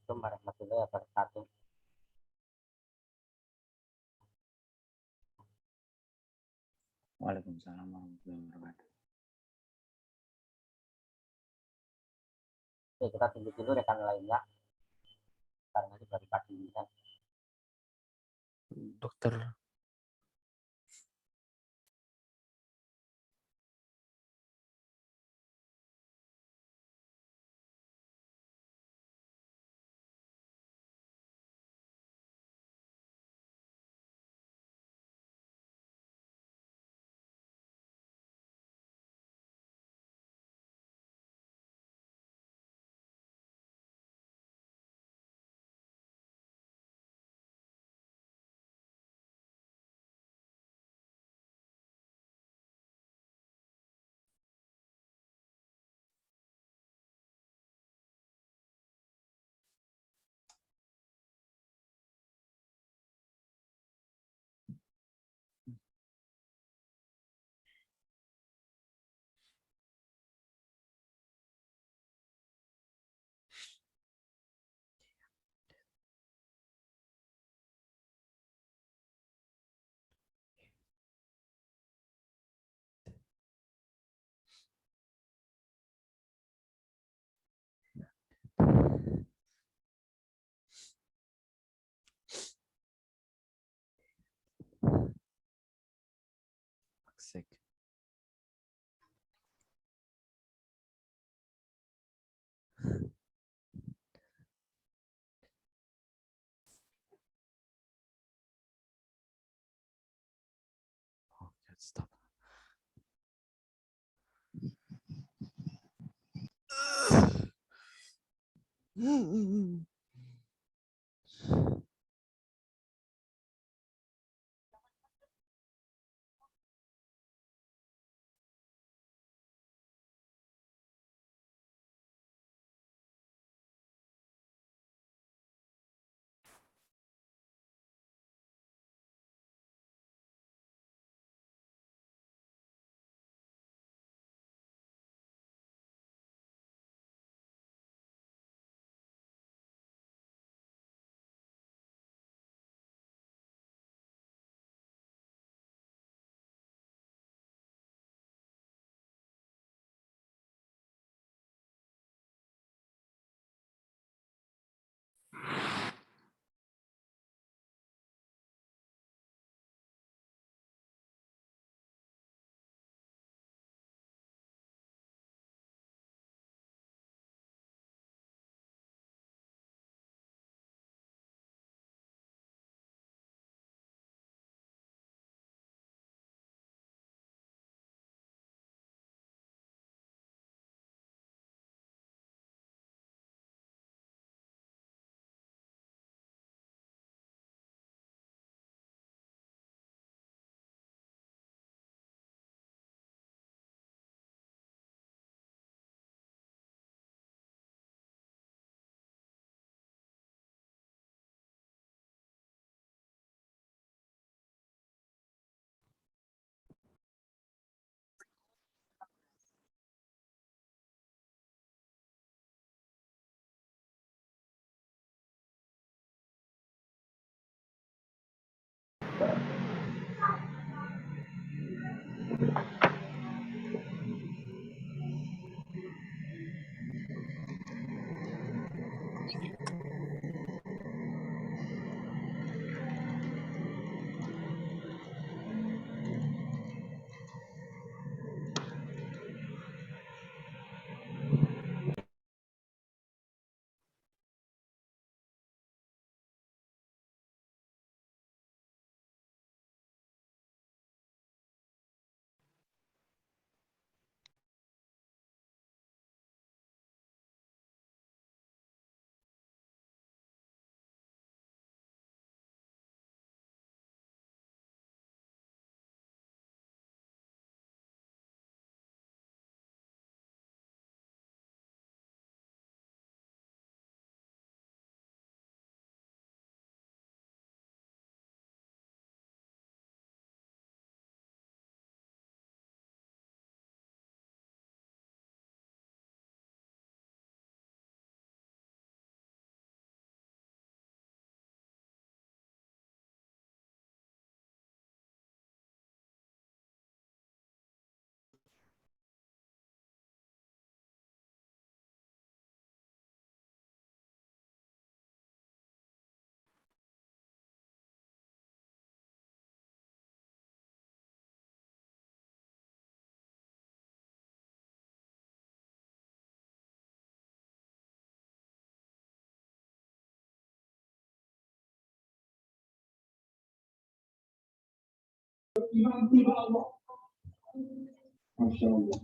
Assalamualaikum warahmatullahi wabarakatuh. Waalaikumsalam warahmatullahi wabarakatuh. Oke, kita tunggu dulu rekan lainnya karena ini baru pagi ini kan. Dokter Aksek. Oh, stop. Masya Allah.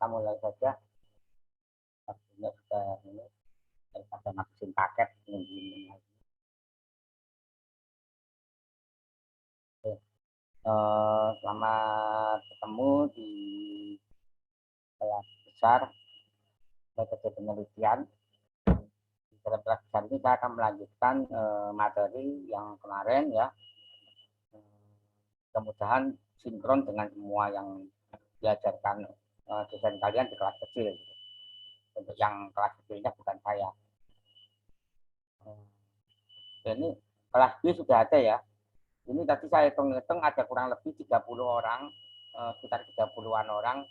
kita mulai saja. Waktunya sudah ini daripada ngabisin paket nungguin lagi. Selamat ketemu di kelas besar metode penelitian. Dalam kelas besar ini saya akan melanjutkan materi yang kemarin ya. Mudah-mudahan sinkron dengan semua yang diajarkan dosen kalian di kelas kecil. Untuk yang kelas kecilnya bukan saya. Ini kelas B sudah ada ya. Ini tadi saya hitung-hitung ada kurang lebih 30 orang, sekitar 30-an orang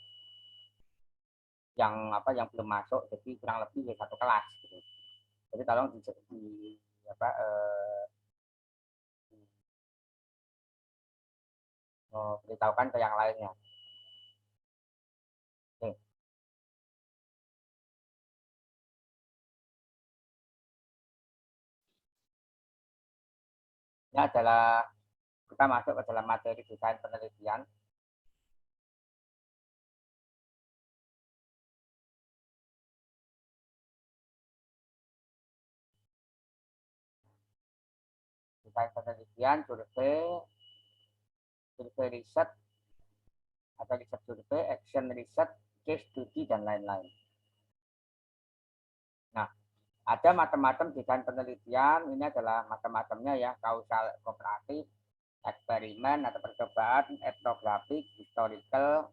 yang belum masuk, jadi kurang lebih satu kelas. Gitu. Jadi tolong beritahukan ke yang lainnya. Oke. Ini adalah kita masuk ke dalam materi desain penelitian. Desain penelitian, survei riset, atau riset survei, action riset, case study, dan lain-lain. Nah, ada macam-macam desain penelitian, ini adalah macam-macamnya ya, kausal kooperatif, eksperimen atau percobaan, etnografik, historical,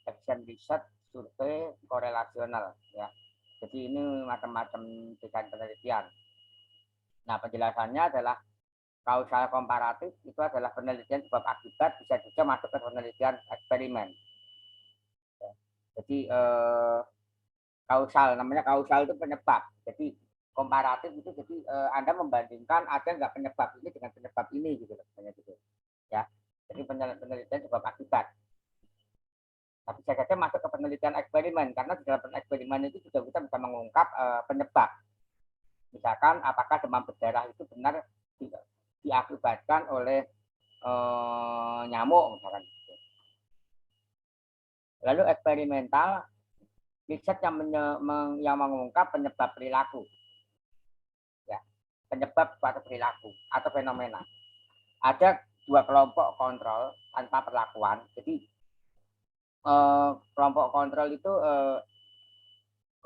action riset, survei, korelasional ya. Jadi ini macam-macam desain penelitian. Nah, penjelasannya adalah kausal komparatif itu adalah penelitian sebab akibat, bisa juga masuk ke penelitian eksperimen. Ya. Jadi kausal, namanya kausal itu penyebab. Jadi komparatif itu jadi Anda membandingkan ada nggak penyebab ini dengan penyebab ini gitu loh, gitu. Ya. Jadi penelitian sebab akibat. Tapi saya saja masuk ke penelitian eksperimen karena di dalam eksperimen itu juga kita bisa mengungkap penyebab. Misalkan apakah demam berdarah itu benar diakibatkan oleh nyamuk misalkan. Lalu eksperimental riset yang mengungkap penyebab perilaku, ya, penyebab suatu perilaku atau fenomena. Ada dua kelompok kontrol tanpa perlakuan. Jadi kelompok kontrol itu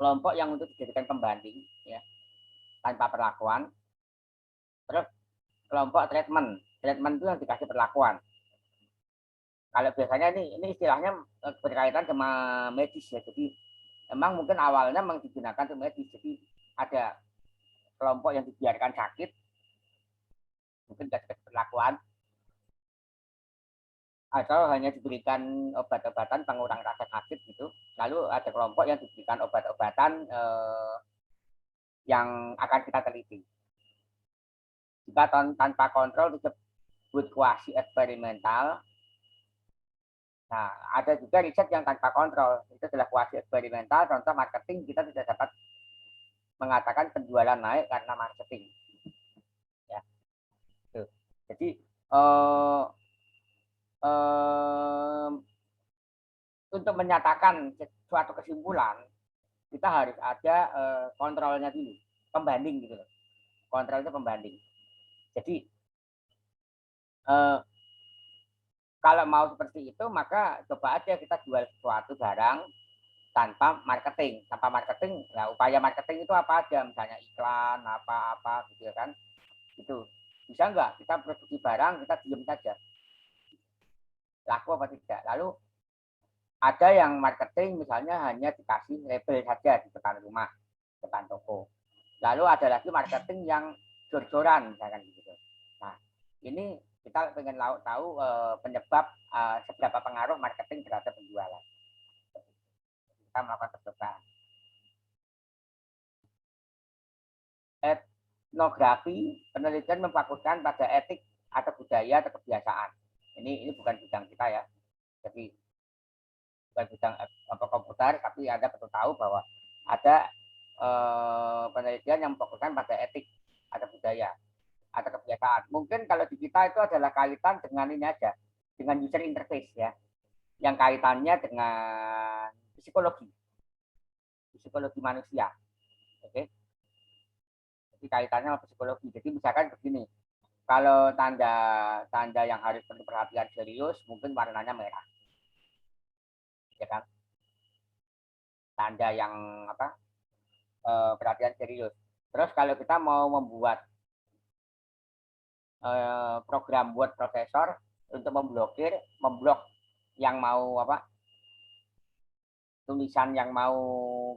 kelompok yang untuk dijadikan pembanding, ya, tanpa perlakuan. Terus kelompok treatment itu yang dikasih perlakuan. Kalau biasanya ini istilahnya berkaitan sama medis ya. Jadi memang mungkin awalnya digunakan untuk medis. Jadi ada kelompok yang dibiarkan sakit, mungkin tidak perlakuan, atau hanya diberikan obat-obatan pengurang rasa sakit gitu. Lalu ada kelompok yang diberikan obat-obatan yang akan kita teliti. Jika tanpa kontrol disebut kuasi eksperimental. Nah, ada juga riset yang tanpa kontrol, itu adalah kuasi eksperimental. Contoh marketing, kita tidak dapat mengatakan penjualan naik karena marketing. Ya. Tuh. Jadi untuk menyatakan suatu kesimpulan, kita harus ada kontrolnya dulu, pembanding gitu loh. Kontrol itu pembanding. Jadi kalau mau seperti itu, maka coba aja kita jual suatu barang tanpa marketing. Tanpa marketing, ya upaya marketing itu apa aja, misalnya iklan, apa-apa gitu kan. Itu bisa nggak kita produksi barang, kita diam saja. Laku apa tidak. Lalu ada yang marketing misalnya hanya dikasih label saja di depan rumah, depan toko. Lalu ada lagi marketing yang jor-joran, misalkan gitu. Nah, ini kita pengen tahu penyebab seberapa pengaruh marketing terhadap penjualan. Kita melakukan percobaan. Etnografi, penelitian memfokuskan pada etik atau budaya atau kebiasaan. Ini bukan bidang kita ya. Jadi bukan bidang komputer, tapi Anda perlu tahu bahwa ada penelitian yang memfokuskan pada etik atau budaya atau kebiasaan. Mungkin kalau di kita itu adalah kaitan dengan ini aja, dengan user interface ya, yang kaitannya dengan psikologi manusia. Oke. Jadi kaitannya sama psikologi. Jadi misalkan begini, kalau tanda yang harus perlu perhatian serius mungkin warnanya merah, ya kan? Tanda yang apa? Perhatian serius. Terus kalau kita mau membuat program buat prosesor untuk memblok yang mau apa? Tulisan yang mau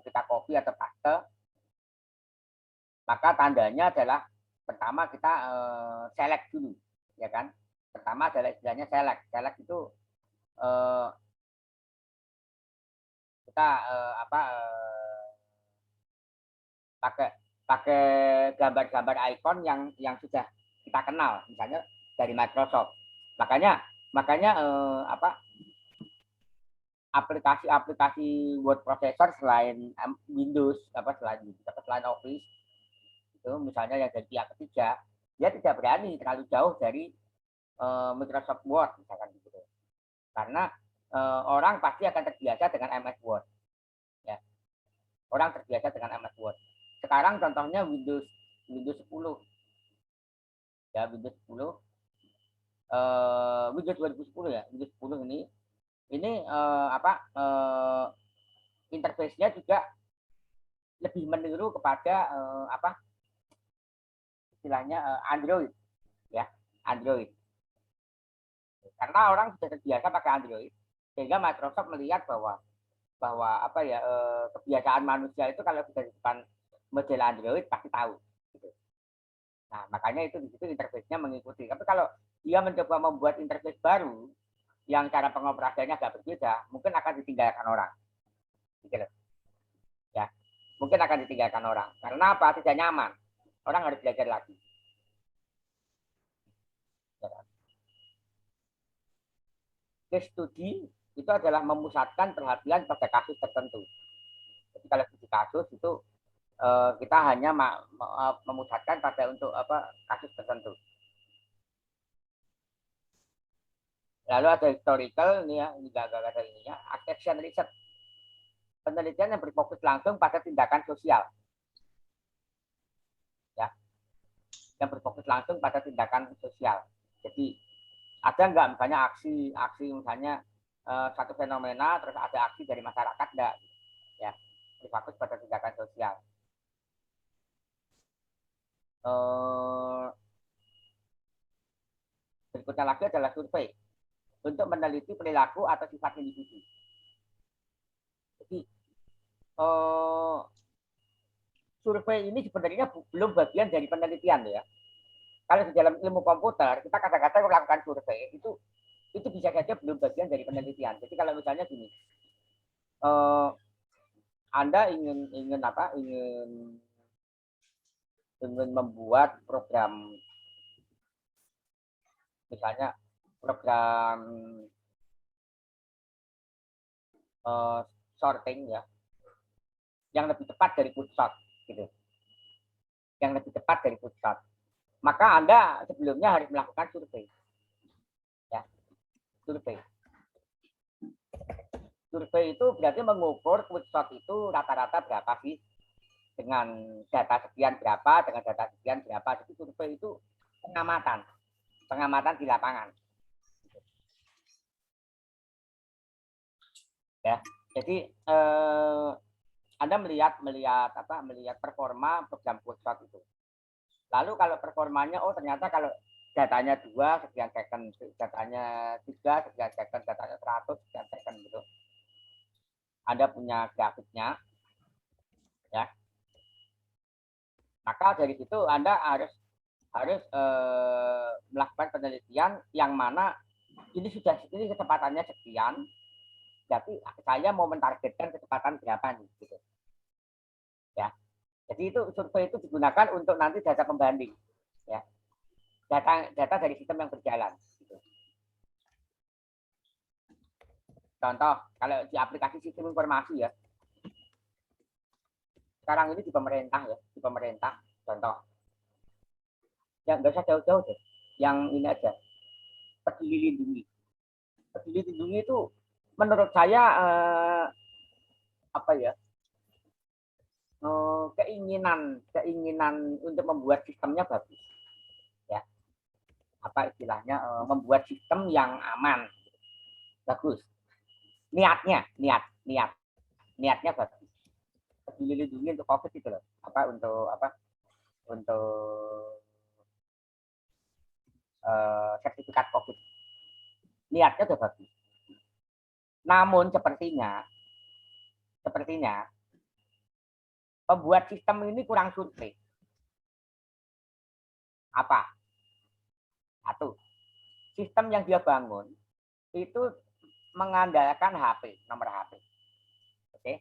kita copy atau paste, maka tandanya adalah pertama kita select dulu, ya kan? Pertama adalah istilahnya select. Select itu kita pakai gambar-gambar icon yang sudah kita kenal, misalnya dari Microsoft. Makanya aplikasi word processor selain Windows selain Office itu misalnya yang dari pihak ketiga, dia tidak berani terlalu jauh dari Microsoft Word misalkan gitu. Karena orang pasti akan terbiasa dengan MS Word. Ya. Orang terbiasa dengan MS Word. Sekarang contohnya Windows 10. Ya, Windows 10. Windows 2010 ya. Windows 10 ini interface-nya juga lebih meniru kepada istilahnya Android, ya, Android. Karena orang sudah terbiasa pakai Android, sehingga Microsoft melihat bahwa kebiasaan manusia itu kalau sudah di depan model Android pasti tahu. Gitu. Nah, makanya itu di situ interface-nya mengikuti. Tapi kalau dia mencoba membuat interface baru yang cara pengoperasiannya agak berbeda, mungkin akan ditinggalkan orang. Gitu. Ya, mungkin akan ditinggalkan orang. Karena apa? Tidak nyaman. Orang harus belajar lagi. Case study itu adalah memusatkan perhatian pada kasus tertentu. Jadi kalau di kasus itu kita hanya memusatkan pada untuk kasus tertentu. Lalu ada historical, ini ya, ini gagal ada ininya, action research. Penelitian yang berfokus langsung pada tindakan sosial. Ya. Yang berfokus langsung pada tindakan sosial. Jadi ada nggak misalnya aksi misalnya satu fenomena terus ada aksi dari masyarakat enggak? Ya, berfokus pada tindakan sosial. Berikutnya lagi adalah survei untuk meneliti perilaku atau sifat individu. Jadi survei ini sebenarnya belum bagian dari penelitian ya. Kalau di dalam ilmu komputer kita kadang-kadang melakukan survei itu bisa saja belum bagian dari penelitian. Jadi kalau misalnya gini, Anda ingin membuat program, misalnya program sorting ya, yang lebih tepat dari Putshot gitu, yang lebih tepat dari Putshot, maka Anda sebelumnya harus melakukan survei, ya, survei. Survei itu berarti mengukur Putshot itu rata-rata berapa sih, dengan data sekian berapa, dengan data sekian berapa. Jadi survei itu pengamatan di lapangan. Ya, jadi Anda melihat performa program Putshot itu. Lalu kalau performanya, ternyata kalau datanya 2 sekian second, datanya 3 sekian second, datanya 100 sekian second gitu. Anda punya grafiknya, ya. Maka dari situ Anda harus melakukan penelitian yang mana ini kecepatannya sekian. Jadi saya mau mentargetkan kecepatan berapa nih, gitu. Ya. Jadi itu survei itu digunakan untuk nanti data pembanding, ya. Data dari sistem yang berjalan. Gitu. Contoh, kalau di aplikasi sistem informasi ya, sekarang ini di pemerintah, contoh. Ya nggak usah jauh-jauh deh, yang ini aja, Peduli Lindungi. Peduli Lindungi itu menurut saya apa ya, keinginan untuk membuat sistemnya bagus, ya. Apa istilahnya, membuat sistem yang aman, bagus. Niatnya bagus. Peduli lindungi untuk COVID itu loh. Untuk sertifikat COVID. Niatnya udah bagus. Namun sepertinya pembuat sistem ini kurang survei. Apa? Satu, sistem yang dia bangun itu mengandalkan HP, nomor HP. Oke.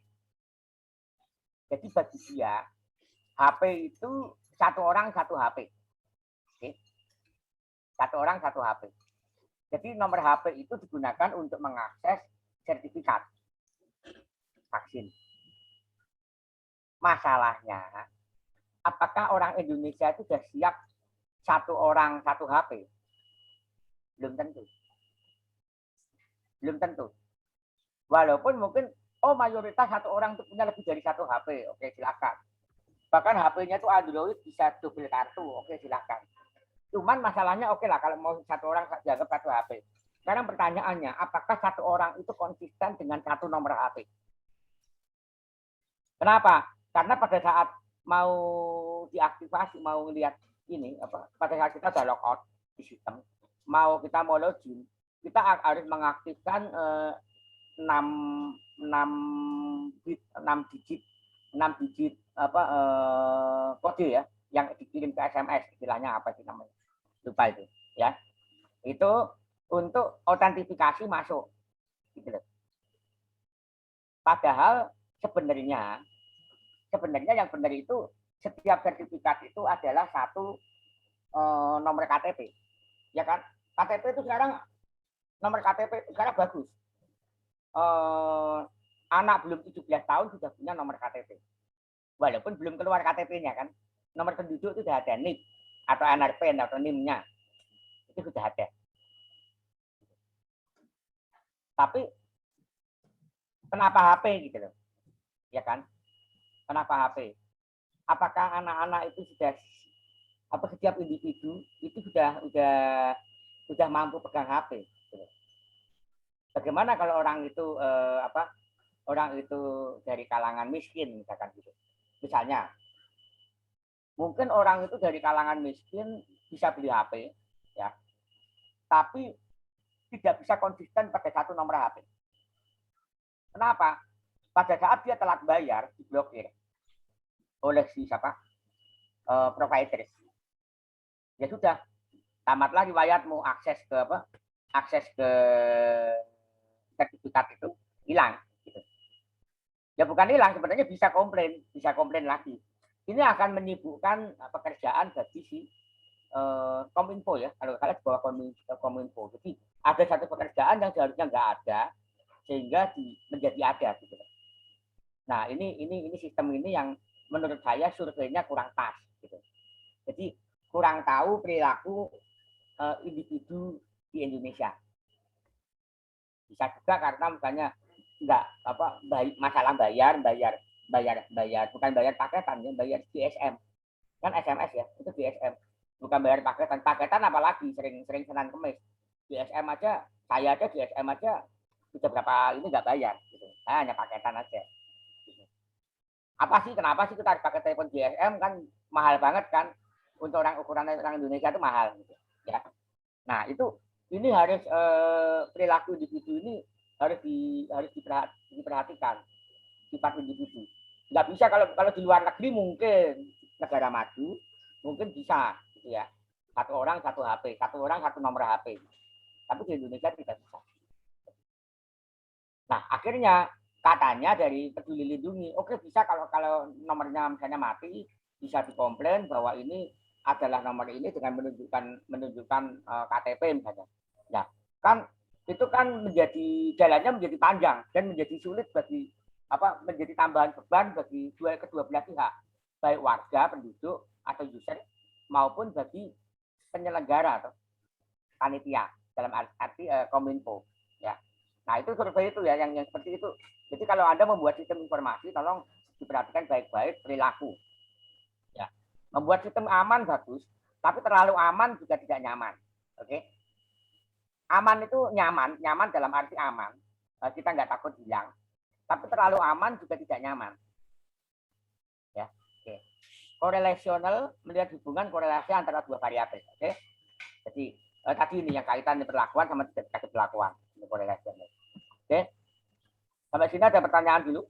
Jadi bagi dia HP itu satu orang satu HP. Oke. Satu orang satu HP. Jadi nomor HP itu digunakan untuk mengakses sertifikat vaksin. Masalahnya, apakah orang Indonesia itu sudah siap satu orang satu HP? Belum tentu. Belum tentu. Walaupun mungkin, mayoritas satu orang itu punya lebih dari satu HP. Oke, silakan. Bahkan HP-nya itu Android bisa double kartu. Oke, silakan. Cuman masalahnya oke lah kalau mau satu orang dianggap satu HP. Sekarang pertanyaannya, apakah satu orang itu konsisten dengan satu nomor HP? Kenapa? Karena pada saat mau diaktifasi, mau lihat ini, pada saat kita sudah logout di sistem, kita mau login, kita harus mengaktifkan 6 digit kode ya, yang dikirim ke SMS, istilahnya apa sih namanya? Lupa itu, ya. Itu untuk autentifikasi masuk, gitu loh. Padahal sebenarnya yang benar itu setiap sertifikat itu adalah satu nomor KTP, ya kan? KTP itu sekarang nomor KTP sekarang bagus. Anak belum 17 tahun sudah punya nomor KTP, walaupun belum keluar KTP-nya kan. Nomor penduduk itu sudah ada NIP atau NRP atau NIM-nya, itu sudah ada. Tapi kenapa HP gitu loh, ya kan? Kenapa HP? Apakah anak-anak itu sudah setiap individu itu sudah mampu pegang HP? Gitu. Bagaimana kalau orang itu orang itu dari kalangan miskin misalkan gitu. Misalnya, mungkin orang itu dari kalangan miskin bisa beli HP, ya, tapi tidak bisa konsisten pada satu nomor HP. Kenapa? Pada saat dia telat bayar, diblokir oleh si provider. Ya sudah, tamatlah riwayatmu, akses ke sertifikat itu hilang. Gitu. Ya bukan hilang, sebenarnya bisa komplain lagi. Ini akan menyibukkan pekerjaan bagi si Kominfo ya, kalau kalian di bawah Kominfo. Jadi ada satu pekerjaan yang seharusnya nggak ada, sehingga menjadi ada gitu. Nah, ini sistem ini yang menurut saya surveinya kurang pas gitu. Jadi kurang tahu perilaku individu di Indonesia. Bisa juga karena misalnya enggak masalah bayar bukan bayar paketan ya, bayar GSM. Kan SMS ya, itu GSM. Bukan bayar paketan apalagi sering Senin Kemis. GSM aja, saya aja GSM aja sudah berapa ini enggak bayar gitu. Saya hanya paketan aja. Kenapa sih kita harus pakai telepon GSM, kan mahal banget kan, untuk ukuran orang Indonesia itu mahal gitu ya. Nah, ini harus perilaku individu ini harus diperhatikan, sifat individu. Nggak bisa kalau di luar negeri mungkin negara maju mungkin bisa gitu ya, satu orang satu HP, satu orang satu nomor HP, tapi di Indonesia tidak bisa. Nah, akhirnya katanya dari Peduli Lindungi, oke bisa kalau nomornya misalnya mati, bisa dikomplain bahwa ini adalah nomor ini dengan menunjukkan KTP misalnya. Ya, kan itu kan jalannya menjadi panjang dan menjadi sulit menjadi tambahan beban bagi kedua belah pihak, baik warga, penduduk atau user maupun bagi penyelenggara atau panitia dalam arti Kominfo, ya. Nah, itu survei itu ya yang seperti itu. Jadi kalau Anda membuat sistem informasi, tolong diperhatikan baik-baik perilaku. Ya. Membuat sistem aman bagus, tapi terlalu aman juga tidak nyaman. Oke. Aman itu nyaman, nyaman dalam arti aman. Kita nggak takut hilang. Tapi terlalu aman juga tidak nyaman. Ya. Oke. Korelasional melihat hubungan korelasi antara dua variabel. Oke. Jadi tadi ini yang kaitan perlakuan sama tidak perlakuan. Ini korelasional. Oke. Sampai sini ada pertanyaan dulu.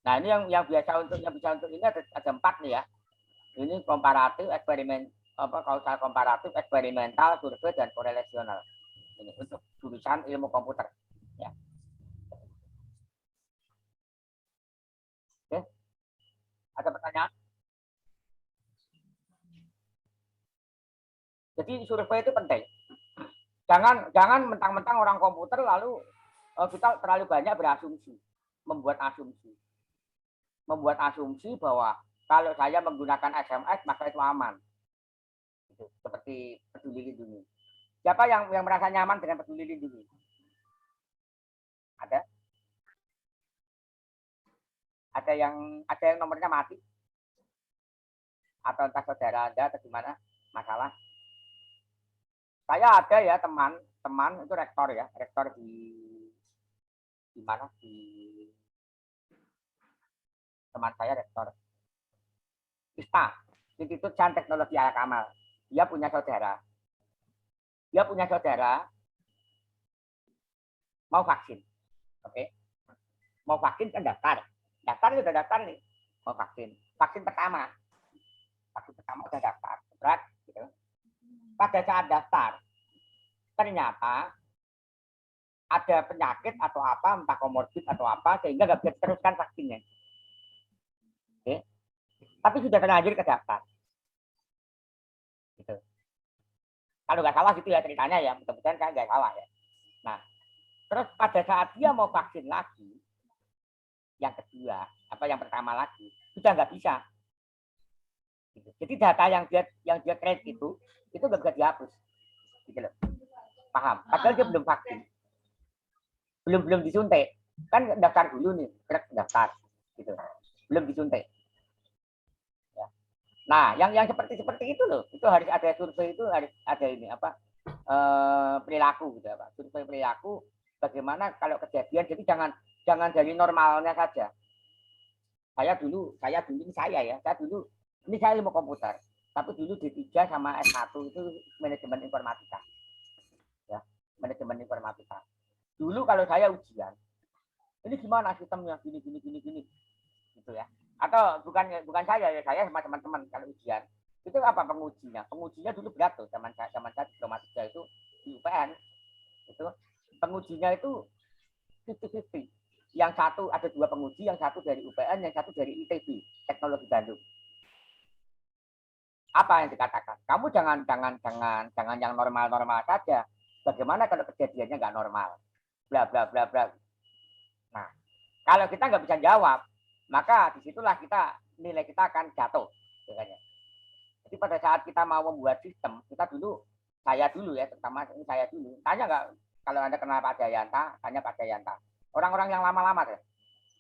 Nah, ini yang biasa untuk ini ada 4 nih ya. Ini komparatif, eksperimen, kausal komparatif, eksperimental, survei dan korelasional. Ini untuk jurusan ilmu komputer. Ya. Oke. Ada pertanyaan? Jadi survei itu penting. Jangan mentang-mentang orang komputer lalu kita terlalu banyak berasumsi, membuat asumsi bahwa kalau saya menggunakan SMS maka itu aman. Gitu. Seperti Peduli Lindungi. Siapa yang merasa nyaman dengan Peduli Lindungi? Ada yang nomornya mati? Atau entah saudara Anda atau gimana? Masalah? Saya ada ya teman itu rektor di mana, di teman saya rektor ISTA, Institut Sains Teknologi Al Kamal. Dia punya saudara mau vaksin. Oke. Mau vaksin kan daftar sudah daftar nih, mau vaksin pertama udah daftar, berat gitu. Pada saat daftar ternyata ada penyakit atau apa, entah komorbid atau apa, sehingga nggak bisa diteruskan vaksinnya. Oke. Tapi sudah terlanjur ke daftar. Gitu. Kalau nggak salah gitu ya ceritanya ya, mudah-mudahan saya nggak salah ya. Nah, terus pada saat dia mau vaksin lagi, yang kedua, yang pertama lagi, sudah nggak bisa. Gitu. Jadi data yang dia create itu nggak bisa dihapus. Gitu loh. Paham? Padahal dia belum vaksin. Belum disuntik. Kan daftar dulu nih, daftar. Gitu. Belum disuntik. Ya. Nah, yang seperti itu loh, itu harus ada survei, itu harus ada ini perilaku gitu apa. Survei perilaku bagaimana kalau kejadian. Jadi jangan dari normalnya saja. Saya dulu ini saya ilmu komputer, tapi dulu D3 sama S1 itu manajemen informatika. Ya, manajemen informatika. Dulu kalau saya ujian, ini gimana sistemnya gini gitu ya. Atau bukan saya ya, saya sama teman-teman kalau ujian. Itu apa pengujinya? Pengujinya dulu berat tuh, zaman saya diploma 3 itu di UPN. Itu pengujinya itu 50-50. Yang satu ada 2 penguji, yang satu dari UPN, yang satu dari ITB, Teknologi Bandung. Apa yang dikatakan? Kamu jangan yang normal-normal saja. Bagaimana kalau kejadiannya nggak normal? Bla bla bla bla. Nah, kalau kita nggak bisa jawab, maka disitulah nilai kita akan jatuh. Jadi pada saat kita mau membuat sistem, saya dulu ya, terutama ini saya dulu. Tanya nggak, kalau Anda kenal Pak Jayanta, tanya Pak Jayanta. Orang-orang yang lama-lama deh.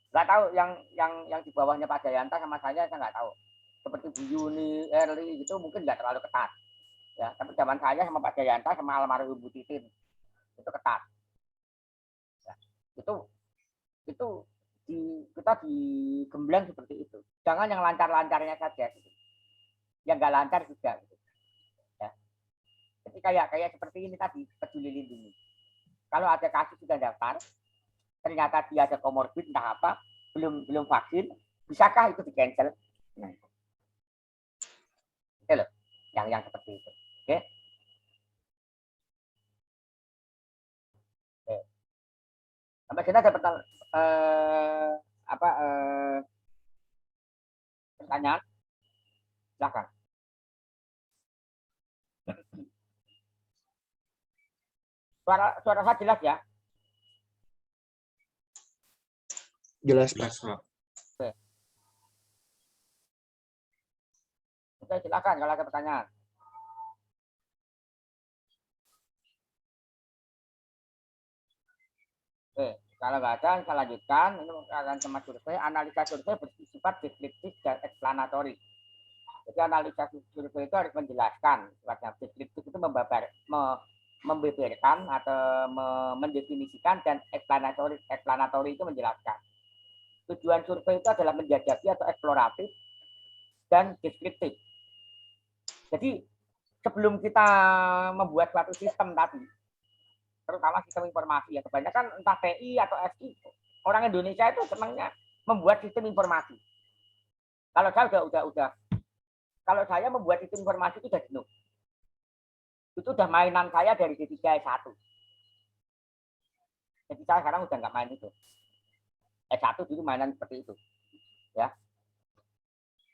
Nggak tahu yang di bawahnya Pak Jayanta sama saya nggak tahu. Seperti Bu Yuni, Erli gitu mungkin nggak terlalu ketat. Ya, tapi zaman saya sama Pak Jayanta sama almarhum Bu Titin itu ketat. Ya, itu kita digembleng seperti itu. Jangan yang lancar-lancarnya saja. Gitu. Yang nggak lancar juga. Gitu. Ya. Jadi kayak seperti ini tadi, Peduli Lindungi. Kalau ada kasus sudah daftar, ternyata dia ada komorbid entah apa, belum vaksin, bisakah itu di cancel? Nah, itu loh, yang seperti itu. Oke. Oke. Sampai sini ada pertanyaan? Silakan. Suara saya jelas ya? Jelas, Pak. Oke, silakan kalau ada pertanyaan. Kalau nggak ada, saya lanjutkan. Ini akan sama survei. Analisa survei bersifat deskriptif dan eksplanatory. Jadi analisa survei itu harus menjelaskan. Deskriptif itu membeberkan atau mendefinisikan, dan eksplanatory itu menjelaskan. Tujuan survei itu adalah menjajaki atau eksploratif dan deskriptif. Jadi sebelum kita membuat suatu sistem tadi, terutama sistem informasi, ya kebanyakan entah TI atau SI, orang Indonesia itu senangnya membuat sistem informasi. Kalau saya kalau saya membuat sistem informasi itu sudah jenuh. Itu udah mainan saya dari D3 S1. Jadi saya sekarang udah nggak main itu. S1 dulu mainan seperti itu. Ya.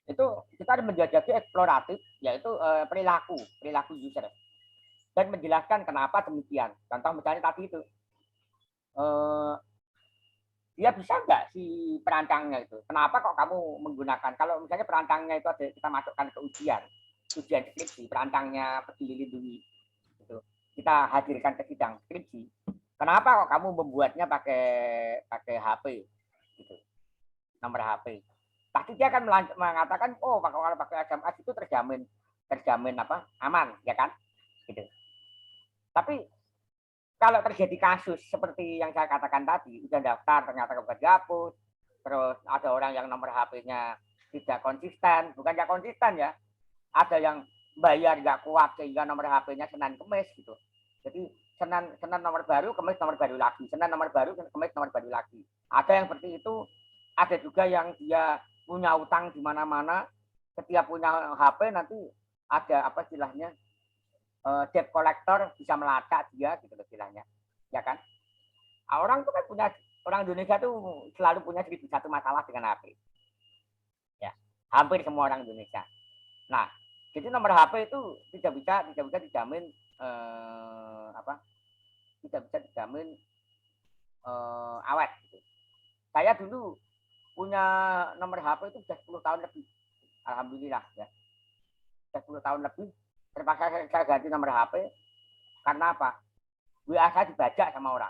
Itu kita harus menjajaki eksploratif, yaitu perilaku user. Dan menjelaskan kenapa demikian. Contoh misalnya tadi itu. Dia bisa nggak si perancangnya itu? Kenapa kok kamu menggunakan? Kalau misalnya perancangnya itu ada, kita masukkan ke ujian skripsi, perancangnya Peduli Lindungi, gitu. Kita hadirkan ke sidang skripsi. Kenapa kok kamu membuatnya pakai HP, gitu, nomor HP? Pasti dia akan mengatakan, oh kalau pakai SMS itu terjamin apa? Aman, ya kan? Gitu. Tapi kalau terjadi kasus seperti yang saya katakan tadi, udah daftar ternyata kemudian dihapus, terus ada orang yang nomor HP-nya tidak konsisten, bukan nggak konsisten ya, ada yang bayar nggak kuat sehingga nomor HP-nya Senin Kemis gitu. Jadi Senin nomor baru, Kemis nomor baru lagi, Senin nomor baru, Kemis nomor baru lagi. Ada yang seperti itu, ada juga yang dia punya utang di mana-mana, setiap punya HP nanti ada apa istilahnya, debt collector bisa melacak dia gitu istilahnya, ya kan? Orang tuh kan orang Indonesia tuh selalu punya 1001 masalah dengan HP, ya, hampir semua orang Indonesia. Nah, jadi nomor HP itu tidak bisa dijamin tidak bisa dijamin awet. Gitu. Saya dulu punya nomor HP itu sudah 10 tahun lebih, alhamdulillah ya, sudah 10 tahun lebih. Terpaksa saya ganti nomor HP karena apa? WA saya dibajak sama orang,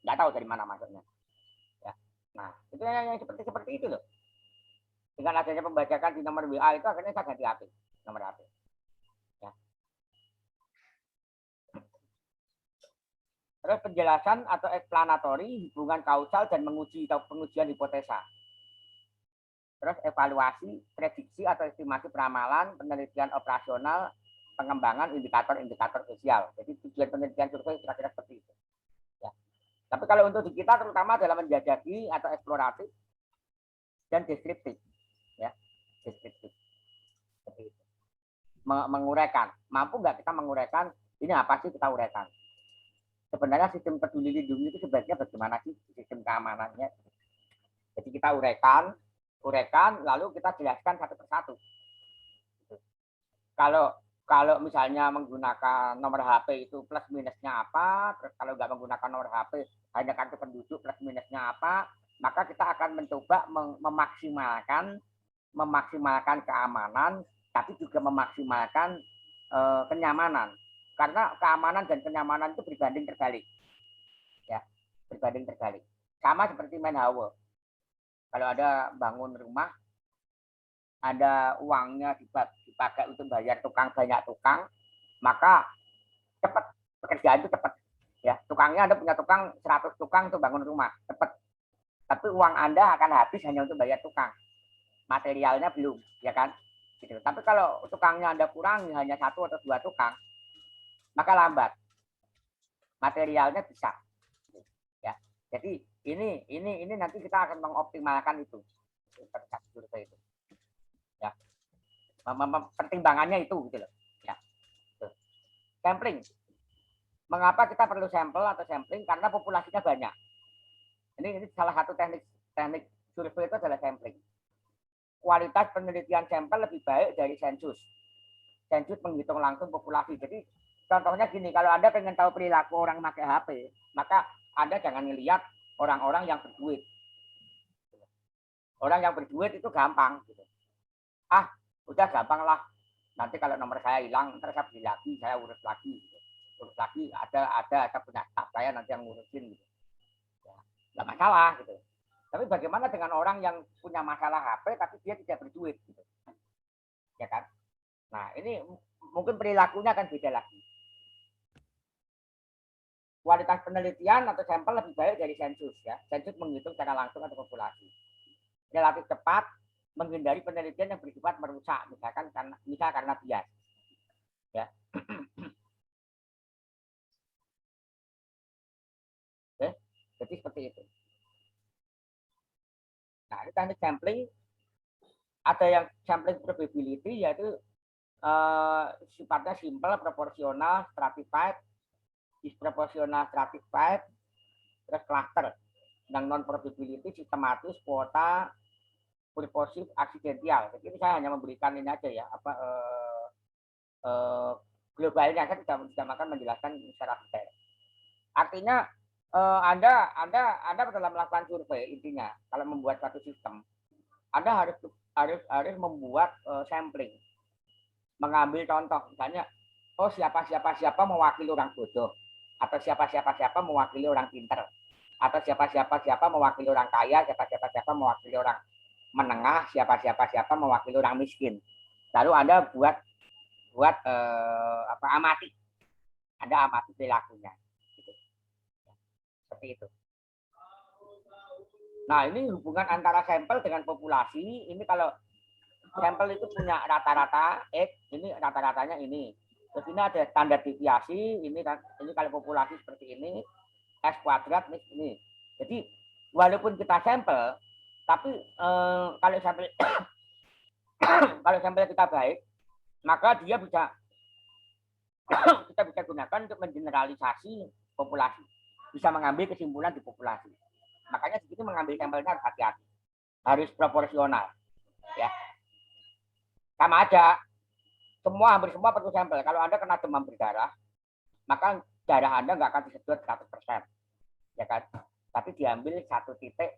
nggak tahu dari mana masuknya. Ya. Nah, itu yang seperti itu loh. Dengan adanya pembajakan di nomor WA itu akhirnya saya ganti HP, nomor HP. Ya. Terus penjelasan atau explanatory, hubungan kausal dan pengujian hipotesa. Terus evaluasi, prediksi atau estimasi peramalan, penelitian operasional, pengembangan indikator-indikator sosial. Jadi tujuan penelitian survei kira-kira seperti itu. Ya. Tapi kalau untuk di kita terutama adalah menjajaki atau eksploratif dan deskriptif. Ya, deskriptif. Seperti itu. Menguraikan. Mampu nggak kita menguraikan, ini apa sih kita uraikan? Sebenarnya sistem Peduli Lindungi itu sebaiknya bagaimana sih sistem keamanannya? Jadi kita uraikan, lalu kita jelaskan satu persatu. Kalau misalnya menggunakan nomor HP itu plus minusnya apa, terus kalau nggak menggunakan nomor HP hanya kartu penduduk plus minusnya apa, maka kita akan mencoba memaksimalkan keamanan, tapi juga memaksimalkan kenyamanan. Karena keamanan dan kenyamanan itu berbanding terbalik, ya, berbanding terbalik. Sama seperti main hawa. Kalau ada bangun rumah, ada uangnya dipakai untuk bayar banyak tukang, maka cepat, pekerjaan itu cepat. Ya, tukangnya Anda punya 100 tukang untuk bangun rumah, cepat. Tapi uang Anda akan habis hanya untuk bayar tukang. Materialnya belum, ya kan? Gitu. Tapi kalau tukangnya Anda kurangi hanya 1 atau 2 tukang, maka lambat. Materialnya bisa. Ya. Jadi ini nanti kita akan mengoptimalkan itu. Itu. Ya, pertimbangannya itu gitu loh. Ya. Sampling. Mengapa kita perlu sampel atau sampling? Karena populasinya banyak. Ini salah satu teknik survei itu adalah sampling. Kualitas penelitian sampel lebih baik dari sensus. Sensus menghitung langsung populasi. Jadi contohnya gini, kalau Anda pengen tahu perilaku orang pakai HP, maka Anda jangan melihat orang-orang yang berduit. Orang yang berduit itu gampang gitu. Udah gampang lah. Nanti kalau nomor saya hilang, ntar saya beli lagi, saya urus lagi. Gitu. Urus lagi, ada punya staff saya nanti yang ngurusin. Gitu. Ya. nggak masalah gitu. Tapi bagaimana dengan orang yang punya masalah HP tapi dia tidak berduit gitu. Ya kan? Nah, ini mungkin perilakunya akan beda lagi. Kualitas penelitian atau sampel lebih baik dari sensus ya. Sensus menghitung secara langsung atau populasi. Relatif cepat, menghindari penelitian yang bersifat merusak, misalkan karena bias. Ya. Oke, jadi seperti itu. Nah, ini teknik sampling, ada yang sampling probability, yaitu sifatnya simple, proporsional, stratified, disproporsional, stratified, terus cluster. Yang non probability, sistematis, kuota, purposive, aksidensial. Jadi ini saya hanya memberikan ini aja ya, globalnya, kan tidak akan menjelaskan secara detail. Artinya Anda dalam melakukan survei, intinya kalau membuat satu sistem, Anda harus membuat sampling, mengambil contoh, misalnya, oh siapa mewakili orang bodoh, atau siapa mewakili orang pinter, atau siapa mewakili orang kaya, siapa mewakili orang menengah, siapa mewakili orang miskin. Lalu Anda buat amati, Anda amati perilakunya, gitu. Seperti itu. Nah, ini hubungan antara sampel dengan populasi. Ini kalau sampel itu punya rata-rata X, ini rata-ratanya ini. Terus ini ada standar deviasi, ini kalau populasi seperti ini, S kuadrat ini. Jadi walaupun kita sampel, tapi kalau sampel kalau sampel kita baik, maka dia kita bisa gunakan untuk mengeneralisasi populasi, bisa mengambil kesimpulan di populasi. Makanya di sini mengambil sampelnya harus hati-hati, harus proporsional, ya. Sama aja, hampir semua perlu sampel. Kalau Anda kena demam berdarah, maka darah Anda nggak akan disedot 100%, ya kan? Tapi diambil satu titik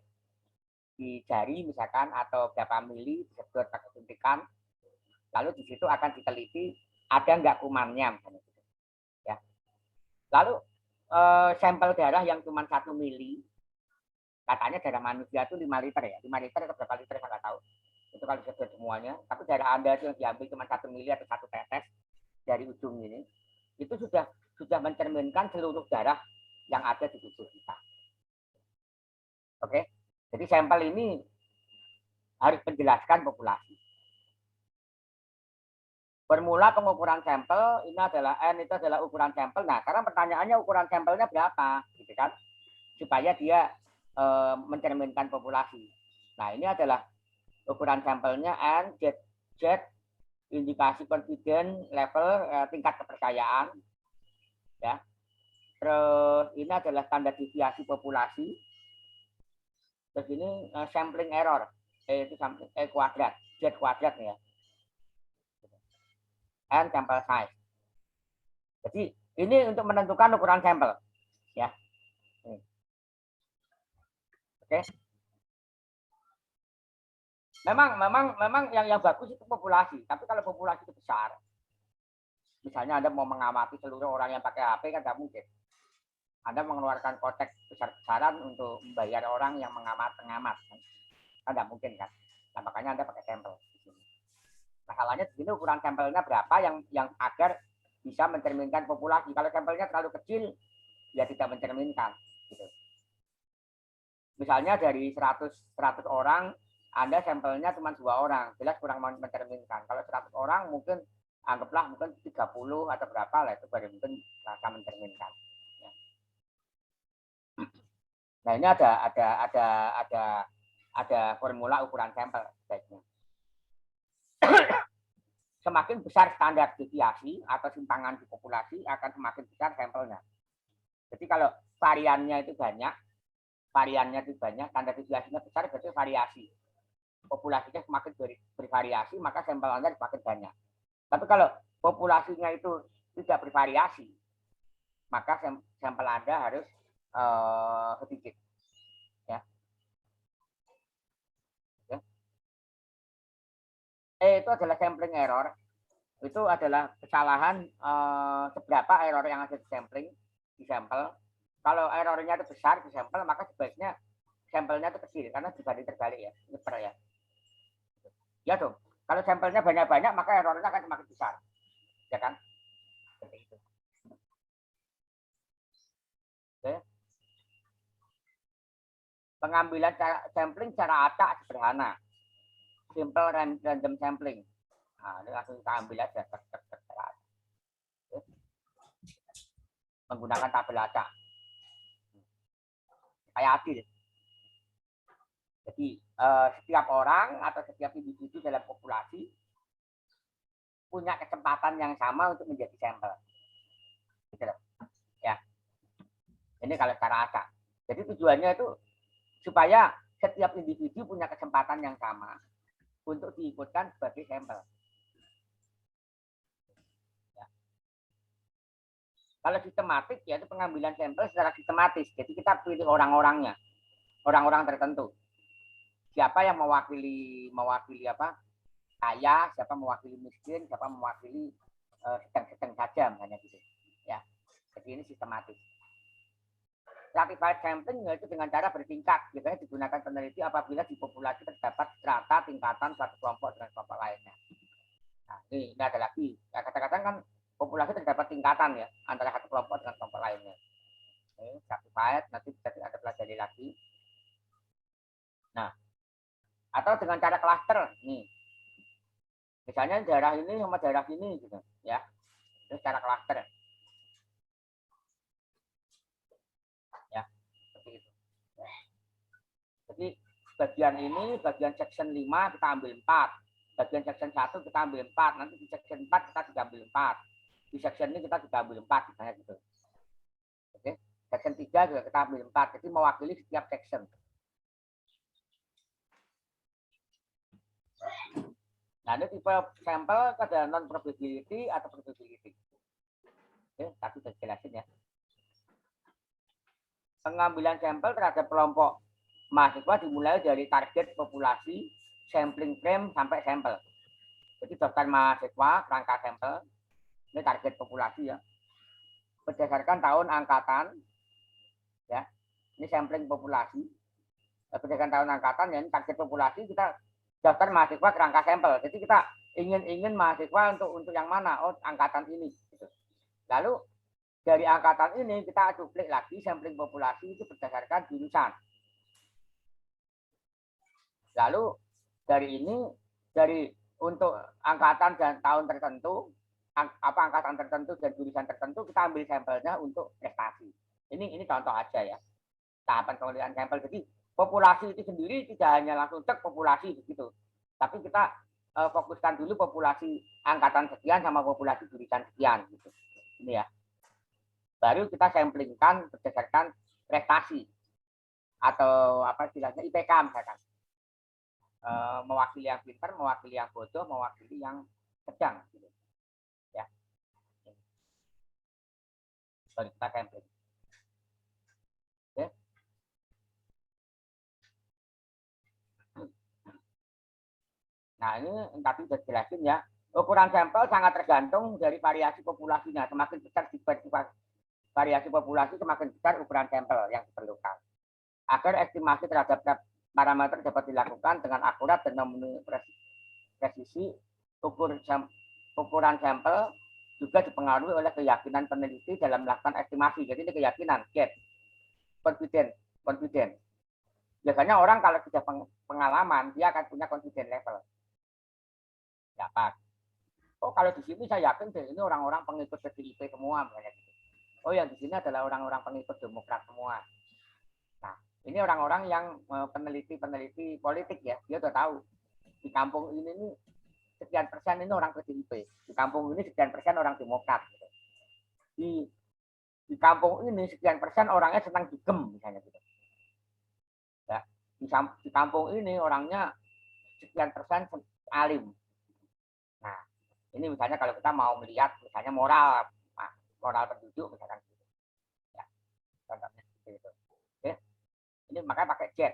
di jari misalkan, atau berapa mili disedot pakai suntikan, lalu di situ akan diteliti ada nggak kumannya, misalnya gitu. Ya. Lalu sampel darah yang cuma 1 mili, katanya darah manusia itu 5 liter ya, 5 liter atau berapa liter saya nggak tahu. Itu kalau disedot semuanya, tapi darah Anda yang diambil cuma 1 mili atau 1 tetes dari ujung ini, itu sudah mencerminkan seluruh darah yang ada di tubuh kita. Oke, jadi sampel ini harus menjelaskan populasi. Formula pengukuran sampel ini adalah N, itu adalah ukuran sampel. Nah, sekarang pertanyaannya ukuran sampelnya berapa, gitu kan? Supaya dia mencerminkan populasi. Nah, ini adalah ukuran sampelnya N, Z, indikasi confidence level, tingkat kepercayaan, ya. Terus ini adalah standar deviasi populasi. Terus ini sampling error, itu kuadrat, Z kuadrat ya. And sampel size. Jadi ini untuk menentukan ukuran sampel, ya. Oke. Memang yang bagus itu populasi. Tapi kalau populasi itu besar, misalnya Anda mau mengamati seluruh orang yang pakai HP, kan tidak mungkin. Anda mengeluarkan kotak besar-besaran untuk membayar orang yang pengamat, kan tidak mungkin kan. Nah, makanya Anda pakai sampel. Masalahnya di sini ukuran sampelnya berapa yang agar bisa mencerminkan populasi. Kalau sampelnya terlalu kecil, ya tidak mencerminkan. Gitu. Misalnya dari 100 orang, Anda sampelnya cuma 2 orang, jelas kurang mencerminkan. Kalau 100 orang mungkin anggaplah mungkin 30 atau berapa lah, itu baru mungkin rasa mencerminkan. Ya. Nah, ini ada formula ukuran sampel baiknya. Semakin besar standar deviasi atau simpangan di populasi, akan semakin besar sampelnya. Jadi kalau variannya itu banyak, standar deviasinya besar, berarti variasi. Populasinya semakin bervariasi, maka sampel Anda semakin banyak. Tapi kalau populasinya itu tidak bervariasi, maka sampel Anda harus sedikit. Ya. Ya. Itu adalah sampling error. Itu adalah kesalahan seberapa error yang ada di sampel. Kalau errornya itu besar di sampel, maka sebaiknya sampelnya itu kecil karena dibanding terbalik ya, nyeper ya. Ya dong. Kalau sampelnya banyak-banyak maka errornya akan semakin besar. Ya kan? Seperti itu. Oke. Pengambilan sampling secara acak sederhana. Simple random sampling. Nah, ini langsung kita ambil aja. Menggunakan tabel acak. Kayak adil. Jadi setiap orang atau setiap individu dalam populasi punya kesempatan yang sama untuk menjadi sampel. Gitu loh. Ya. Ini kalau secara acak. Jadi tujuannya itu supaya setiap individu punya kesempatan yang sama untuk diikutkan sebagai sampel. Ya. Kalau sistematik yaitu pengambilan sampel secara sistematis. Jadi kita pilih orang-orangnya, orang-orang tertentu. Siapa yang mewakili apa? Kaya, siapa mewakili miskin, siapa mewakili sedang-sedang saja, misalnya gitu. Ya. Jadi ini sistematis. Stratified sampling yaitu dengan cara bertingkat, biasanya digunakan peneliti apabila di populasi terdapat strata tingkatan suatu kelompok dengan kelompok lainnya. Nah, ini ada lagi. Ya, kadang-kadang kan populasi terdapat tingkatan ya antara satu kelompok dengan kelompok lainnya. Ini stratified, nanti bisa ada pelajari lagi. Nah, atau dengan cara klaster nih. Misalnya daerah ini sama daerah ini gitu, ya. Ini cara klaster. Ya, seperti itu. Ya. Jadi bagian ini, bagian section 5 kita ambil 4. Bagian section 1 kita ambil 4. Nanti di section 4 kita juga ambil 4. Di section ini kita juga ambil 4, misalnya gitu. Oke. Section 3 juga kita ambil 4. Jadi mewakili setiap section. Nah, ini tipe sampel ada non probability atau probability. Oke, tapi saya jelasin ya. Pengambilan sampel terhadap kelompok mahasiswa dimulai dari target populasi, sampling frame sampai sampel. Jadi daftar mahasiswa, rangka sampel, ini target populasi ya. Berdasarkan tahun angkatan, ya. Ini sampling populasi. Berdasarkan tahun angkatan ya, ini target populasi kita daftar mahasiswa ke rangka sampel. Jadi kita ingin mahasiswa untuk yang mana? Oh, angkatan ini. Gitu. Lalu dari angkatan ini kita duplik lagi sampling populasi itu berdasarkan jurusan. Lalu dari untuk angkatan dan tahun tertentu, angkatan tertentu dan jurusan tertentu kita ambil sampelnya untuk prestasi. Ini contoh aja ya. Tahapan pengambilan sampel. Jadi populasi itu sendiri tidak hanya langsung cek populasi begitu. Tapi kita fokuskan dulu populasi angkatan sekian sama populasi jurusan sekian gitu. Ini ya. Baru kita samplingkan berdasarkan prestasi atau apa istilahnya IPK misalkan. Mewakili yang pintar, mewakili yang bodoh, mewakili yang sedang gitu. Ya. Baru kita sampling. Oke. Nah, ini tadi sudah jelasin ya. Ukuran sampel sangat tergantung dari variasi populasinya. Semakin besar variasi populasi, semakin besar ukuran sampel yang diperlukan. Agar estimasi terhadap parameter dapat dilakukan dengan akurat dan memenuhi presisi, ukuran sampel juga dipengaruhi oleh keyakinan peneliti dalam melakukan estimasi. Jadi ini keyakinan, confident. Biasanya orang kalau sudah pengalaman, dia akan punya confident level. Dapat. Oh, kalau di sini saya yakin deh, ini orang-orang pengikut PDIP semua, misalnya gitu. Oh, yang di sini adalah orang-orang pengikut Demokrat semua. Nah, ini orang-orang yang peneliti politik ya, dia udah tahu di kampung ini nih sekian persen ini orang PDIP, di kampung ini sekian persen orang Demokrat. Gitu. Di kampung ini sekian persen orangnya senang dugem, misalnya gitu. Ya, di kampung ini orangnya sekian persen alim. Nah, ini misalnya kalau kita mau melihat misalnya moral penduduk misalkan gitu. Ya, contohnya seperti itu. Oke. Ini makanya pakai jet,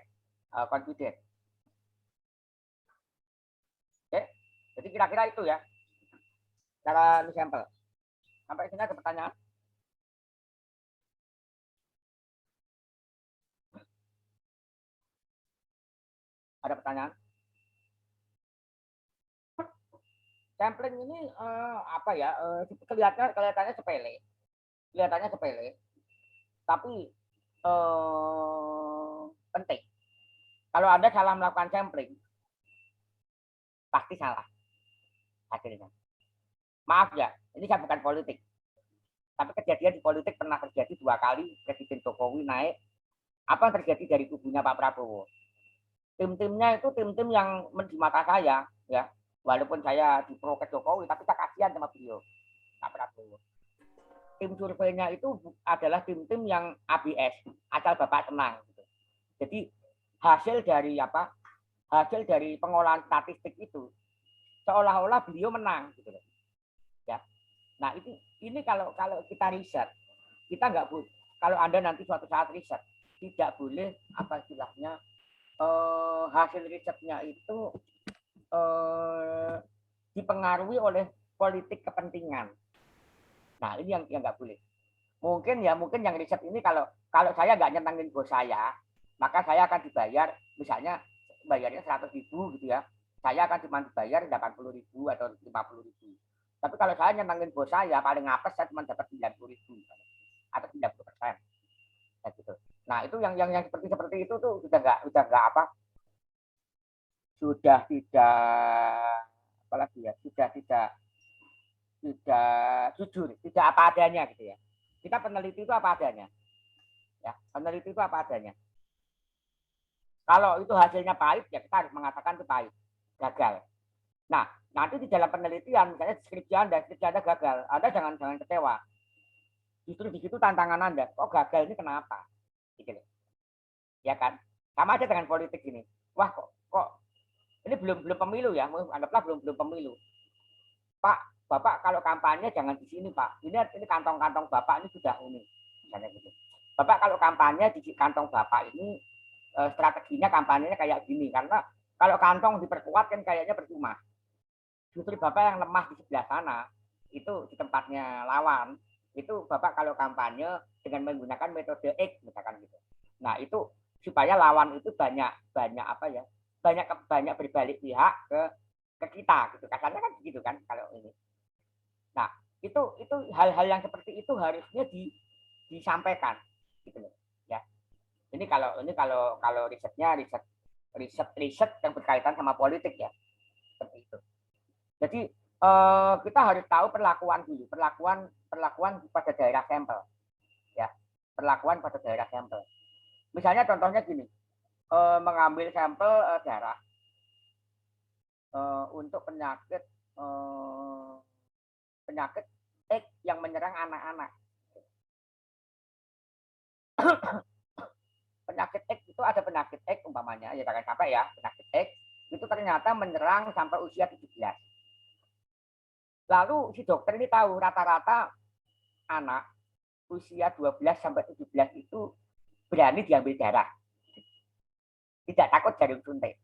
confident. Oke. Jadi kira-kira itu ya. Cara sampel. Sampai sini ada pertanyaan? Ada pertanyaan? Sampling ini apa ya? Kelihatannya sepele, tapi penting. Kalau Anda salah melakukan sampling, pasti salah hasilnya. Maaf ya, ini saya bukan politik. Tapi kejadian di politik pernah terjadi 2 kali Presiden Jokowi naik. Apa yang terjadi dari kubunya Pak Prabowo? Tim-timnya itu tim-tim yang di mata saya, ya, walaupun saya di pro ke Jokowi, tapi saya kasihan sama beliau, Pak Prabowo. Tim surveinya itu adalah tim-tim yang ABS, asal Bapak senang. Gitu. Jadi hasil dari pengolahan statistik itu seolah-olah beliau menang, gitu. Ya. Nah ini kalau kita riset, kita nggak boleh. Kalau Anda nanti suatu saat riset, tidak boleh apa istilahnya hasil risetnya itu dipengaruhi oleh politik kepentingan. Nah ini yang nggak boleh. Mungkin yang riset ini kalau saya nggak nyentangin bos saya, maka saya akan dibayar misalnya bayarnya 100.000 gitu ya. Saya akan cuma dibayar 80.000 atau 50.000. Tapi kalau saya nyentangin bos saya paling apes saya cuma dapat 90.000 atau 90%. Ya gitu. Nah itu yang seperti itu tuh sudah nggak apa, sudah tidak apalagi ya, sudah tidak jujur, tidak apa adanya gitu ya. Kita peneliti itu apa adanya. Ya, peneliti itu apa adanya. Kalau itu hasilnya pahit, ya kita harus mengatakan itu pahit, gagal. Nah, nanti di dalam penelitian, misalnya skripsi Anda gagal, Anda jangan kecewa. Justru di situ tantangan Anda. Kok gagal ini kenapa? Gitu. Ya kan? Sama aja dengan politik ini. Wah, kok ini belum pemilu ya, anggaplah belum pemilu. Pak, Bapak kalau kampanye jangan di sini, Pak. Ini kantong-kantong Bapak ini sudah unik, misalnya gitu. Bapak kalau kampanye di kantong Bapak ini strateginya kampanyenya kayak gini, karena kalau kantong diperkuat kan kayaknya percuma. Justru Bapak yang lemah di sebelah sana, itu di tempatnya lawan, itu Bapak kalau kampanye dengan menggunakan metode X misalkan gitu. Nah, itu supaya lawan itu banyak apa ya? Banyak berbalik pihak ke kita gitu. Kasarnya kan begitu kan kalau ini. Nah, itu hal-hal yang seperti itu harusnya disampaikan gitu loh. Ya. Ini kalau risetnya riset yang berkaitan sama politik ya. Seperti itu. Jadi kita harus tahu perlakuan pada daerah sampel, ya, perlakuan pada daerah sampel. Misalnya contohnya gini, mengambil sampel darah untuk penyakit X yang menyerang anak-anak. Penyakit X itu ada penyakit X umpamanya, ya jangan sampai ya, penyakit X itu ternyata menyerang sampai usia 17. Lalu si dokter ini tahu rata-rata anak usia 12 sampai 17 itu berani diambil darah. Tidak takut jarum suntik.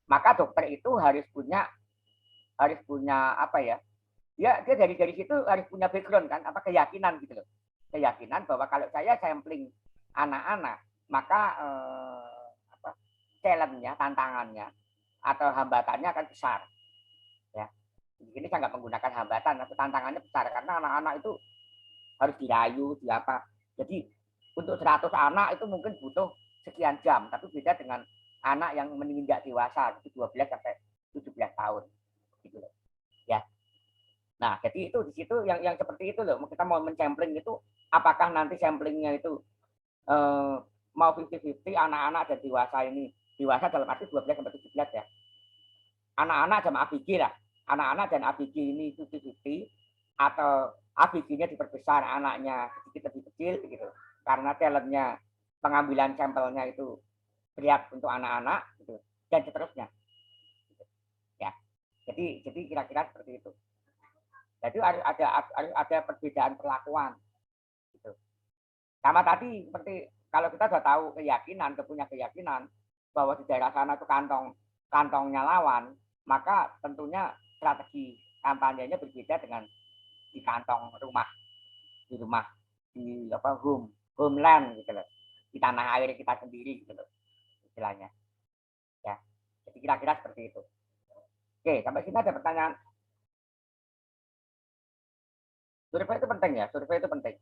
Maka dokter itu harus punya apa ya? Dia dari situ harus punya background kan, apa keyakinan gitu loh. Keyakinan bahwa kalau saya sampling anak-anak, maka challenge-nya, tantangannya atau hambatannya akan besar. Ya. Ini saya nggak menggunakan hambatan, tapi tantangannya besar karena anak-anak itu harus dirayu, apa. Jadi untuk 100 anak itu mungkin butuh sekian jam, tapi beda dengan anak yang menginjak dewasa, itu 12 sampai 17 tahun. Gitu loh. Ya. Nah, jadi itu di situ yang seperti itu loh. Kita mau mensampling itu, apakah nanti samplingnya itu mau 50-50 anak-anak dan dewasa ini. Dewasa dalam arti 12 sampai 17 ya. Anak-anak sama ABG lah. Anak-anak dan ABG ini 50-50 atau ABG-nya diperbesar, anaknya sedikit lebih kecil gitu. Karena talentnya pengambilan sampelnya itu berat untuk anak-anak gitu, dan seterusnya. Ya. Jadi kira-kira seperti itu. Jadi harus ada perbedaan perlakuan gitu. Sama tadi seperti kalau kita sudah tahu punya keyakinan bahwa di daerah sana itu kantongnya lawan, maka tentunya strategi kampanyenya berbeda dengan di kantong di homeland gitu loh, di tanah air kita sendiri gitu loh istilahnya. Ya. Jadi kira-kira seperti itu. Oke, sampai sini ada pertanyaan. Survei itu penting ya, survei itu penting.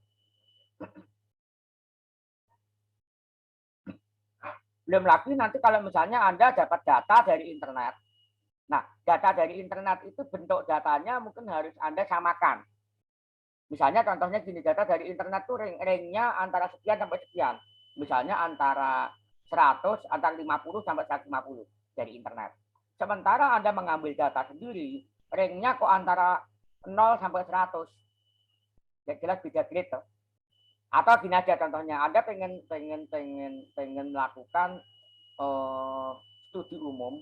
Belum lagi nanti kalau misalnya Anda dapat data dari internet. Nah, data dari internet itu bentuk datanya mungkin harus Anda samakan. Misalnya contohnya gini, data dari internet tuh ring-nya antara sekian sampai sekian. Misalnya antara 100, antara 50 sampai 150 dari internet. Sementara Anda mengambil data sendiri, ring-nya kok antara 0 sampai 100. Ya jelas beda grade tuh. Atau gini aja contohnya, Anda pengen melakukan studi umum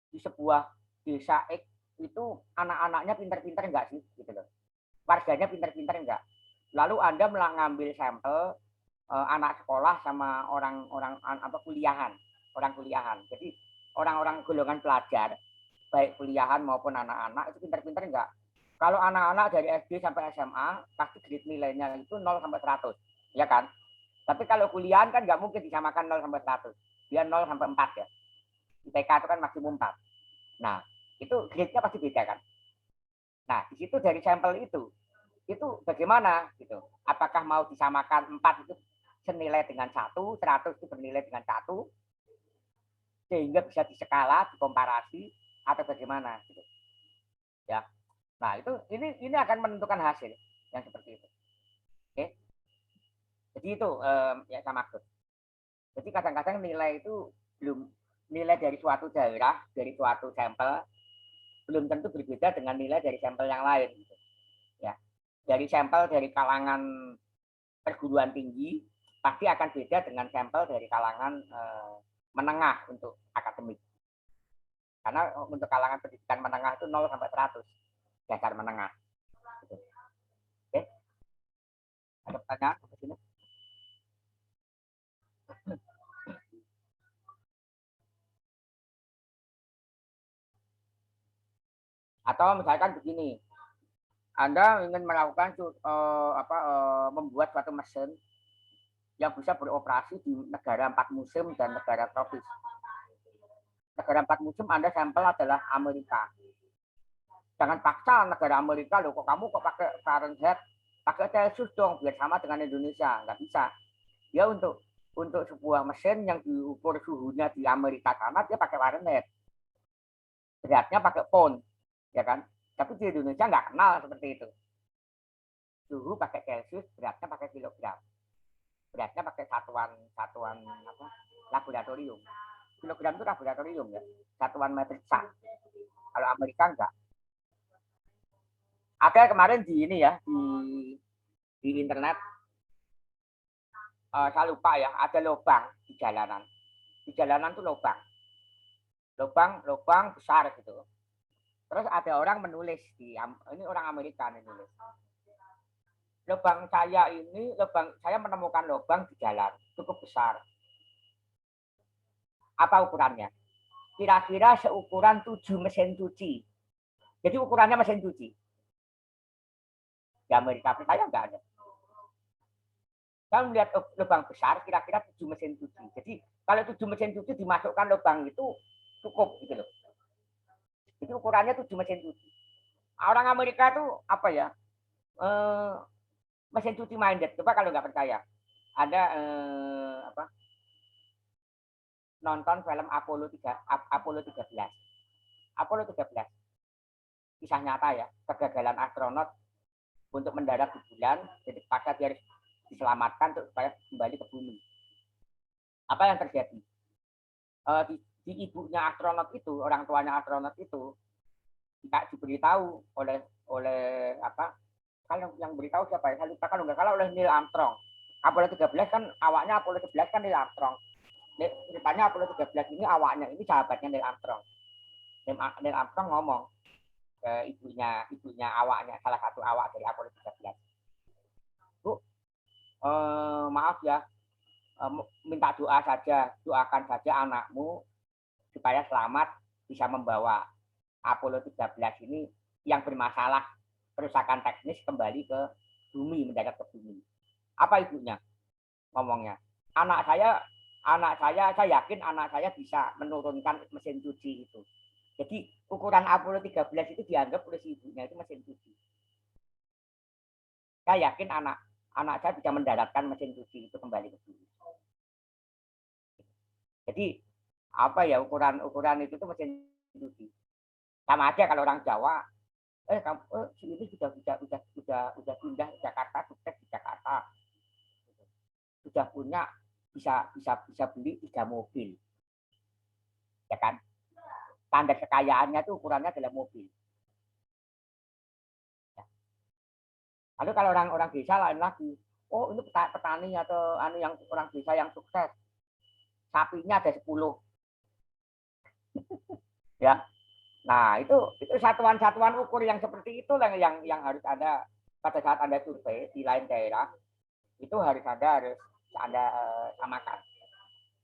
di sebuah desa X itu anak-anaknya pinter-pinter enggak sih gitu loh. Warganya pinter-pinter enggak. Lalu Anda mengambil sampel anak sekolah sama orang-orang apa kuliahan, orang kuliahan. Jadi orang-orang golongan pelajar baik kuliahan maupun anak-anak itu pinter-pinter enggak. Kalau anak-anak dari SD sampai SMA pasti grade nilainya itu 0 sampai 100, ya kan? Tapi kalau kuliahan kan nggak mungkin disamakan 0 sampai 100. Dia 0 sampai 4 ya. IPK itu kan maksimum 4. Nah, itu grade-nya pasti beda kan. Nah, di situ dari sampel itu bagaimana gitu. Apakah mau disamakan 4 itu senilai dengan 1, 100 itu bernilai dengan 1, sehingga bisa diskala, dikomparasi, atau bagaimana gitu. Ya. Nah, ini akan menentukan hasil yang seperti itu. Oke. Jadi itu yang saya maksud. Jadi kadang-kadang nilai itu belum nilai dari suatu daerah, dari suatu sampel belum tentu berbeda dengan nilai dari sampel yang lain. Gitu. Ya, dari sampel dari kalangan perguruan tinggi pasti akan beda dengan sampel dari kalangan menengah untuk akademik. Karena untuk kalangan pendidikan menengah itu 0 sampai 100 dasar menengah. Gitu. Oke, ada pertanyaan sampai sini? Atau misalkan begini, Anda ingin melakukan membuat suatu mesin yang bisa beroperasi di negara 4 musim dan negara tropis. Negara 4 musim Anda sampel adalah Amerika. Jangan paksa negara Amerika loh, kok kamu kok pakai Fahrenheit, pakai Celsius dong biar sama dengan Indonesia, nggak bisa. Dia untuk sebuah mesin yang diukur suhunya di Amerika sana dia pakai Fahrenheit, beratnya pakai pound, ya kan? Tapi di Indonesia nggak kenal seperti itu. Suhu pakai Celsius, beratnya pakai kilogram, beratnya pakai satuan apa? Laboratorium. Kilogram itu laboratorium ya, satuan metrik sak. Kalau Amerika enggak. Ada kemarin di ini ya di internet saya lupa ya, ada lubang di jalanan. Di jalanan tuh lubang besar gitu. Terus ada orang menulis ini orang Amerika nih nulis. Saya menemukan lubang di jalan cukup besar. Apa ukurannya? Kira-kira seukuran 7 mesin cuci. Jadi ukurannya mesin cuci. Di Amerika saya nggak ada. Saya melihat lubang besar kira-kira 7 mesin cuci. Jadi kalau 7 mesin cuci dimasukkan lubang itu cukup gitu loh. Jadi ukurannya 7 mesin cuci. Orang Amerika tuh apa ya? Mesin cuci minded. Coba kalau nggak percaya. Ada nonton film Apollo 13. Apollo 13. Kisah nyata ya, kegagalan astronot untuk mendarat di bulan, jadi paksa dia harus diselamatkan untuk supaya kembali ke bumi. Apa yang terjadi? Di ibunya astronot itu, orang tuanya astronot itu, tidak diberitahu oleh apa? Kalau yang beritahu siapa ya? Saya lupa, kalau nggak salah oleh Neil Armstrong. Apollo 13 kan awaknya Apollo 11 kan Neil Armstrong. Ceritanya Apollo 13 ini awaknya ini sahabatnya Neil Armstrong. Neil Armstrong ngomong ke ibunya awaknya, salah satu awak dari Apollo 13. Bu, maaf ya, minta doa saja, doakan saja anakmu supaya selamat bisa membawa Apollo 13 ini yang bermasalah kerusakan teknis kembali ke bumi, mendarat ke bumi. Apa ibunya ngomongnya? saya yakin anak saya bisa menurunkan mesin cuci itu. Jadi ukuran Apollo 13 itu dianggap oleh si ibunya itu mesin cuci. Saya yakin anak saya bisa mendaratkan mesin cuci itu kembali ke bumi. Jadi apa ya ukuran itu tuh mesin cuci. Sama aja kalau orang Jawa, ini sudah pindah ke Jakarta, sukses di Jakarta, sudah punya bisa beli 3 mobil, ya kan? Standar kekayaannya itu ukurannya adalah mobil. Ya. Lalu kalau orang desa lain lagi, oh ini petani atau yang orang desa yang sukses, sapinya ada 10, ya. Nah itu satuan-satuan ukur yang seperti itu yang harus ada pada saat Anda survei di lain daerah, itu harus Anda samakan.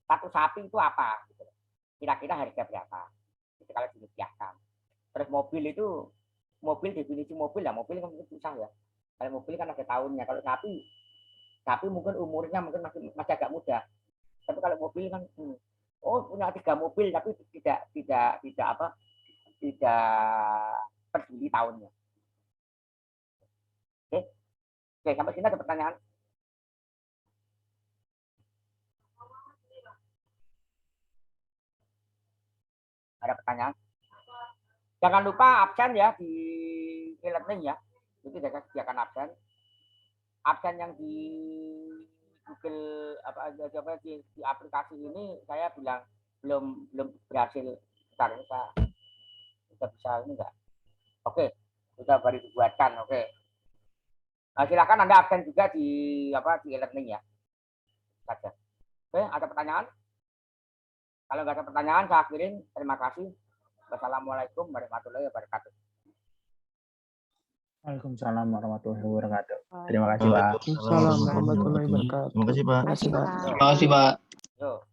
Satu sapi itu apa? Kira-kira harga berapa? Itu kalau dirupiahkan. Terus mobil definisi mobil kan mungkin susah ya. Kalau mobil kan ada tahunnya. Kalau sapi mungkin umurnya mungkin masih agak muda. Tapi kalau mobil kan, punya 3 mobil tapi tidak peduli tahunnya. Oke, sampai sini ada pertanyaan? Ada pertanyaan? Jangan lupa absen ya di e-learning ya. Itu saya sediakan absen. Absen yang di Google di aplikasi ini saya bilang belum berhasil. Bentar, ini saya bisa ini enggak? Oke, sudah baru dibuatkan. Oke. Nah, silakan Anda absen juga di e-learning ya. Saja. Oke, ada pertanyaan? Kalau nggak ada pertanyaan, saya akhirin. Terima kasih. Wassalamualaikum warahmatullahi wabarakatuh. Waalaikumsalam warahmatullahi wabarakatuh. Terima kasih, Pak. Waalaikumsalam warahmatullahi wabarakatuh. Terima kasih, Pak. Terima kasih, Pak. Terima kasih, Pak. Yo.